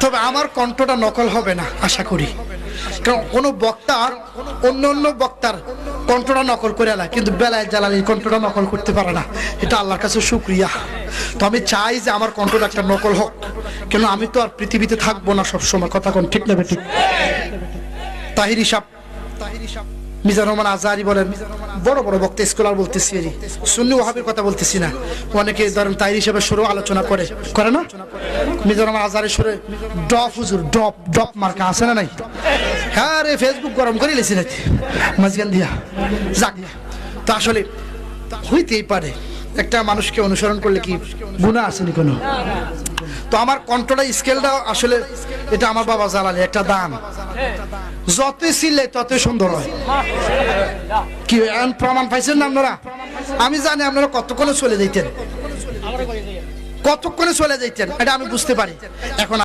তবে আমার কণ্ঠটা নকল হবে না আশা করি, কারণ কোনো বক্তা অন্য বক্তার কণ্ঠটা নকল করে না, কিন্তু বেলায়েত জালালীর কণ্ঠটা নকল করতে পারে না। এটা আল্লাহর কাছে শুকরিয়া। তো আমি চাই যে আমার কণ্ঠটা একটা নকল হোক, কেন আমি তো আর পৃথিবীতে থাকবো না সবসময়। কথা কোন ঠিক না ঠিক? তাহিরি সাহেব, মিজানুর রহমান আজহারি বলেন, বড় বড় বক্তা স্কলার বলতেছি, সুন্নি ওয়াহাবির কথা বলতেছি না। অনেকে ধরেন তাহিরি সাহেবের সুরেও আলোচনা করে না? মিজানুর রহমান আজহারির সুরে ডপ হুজুর, ডপ মার্কা আছে না নাই? হ্যাঁ রে, ফেসবুক গরম করে লেছি নাকি মাঝখান দিয়া। যাক, তো আসলে হইতেই পারে, একটা মানুষকে অনুসরণ করলে কি গুনাহ আসেনি কোনো? তো আমার কণ্ঠটা স্কেলটা আসলে এটা আমার বাবা জালালি একটা দান, যতই ছিলে ততই সুন্দর হয়। কি প্রমাণ পাইছেন না আপনারা? আমি জানি আপনারা কতক্ষণে চলে যাইতেন, এটা আমি বুঝতে পারি। এখন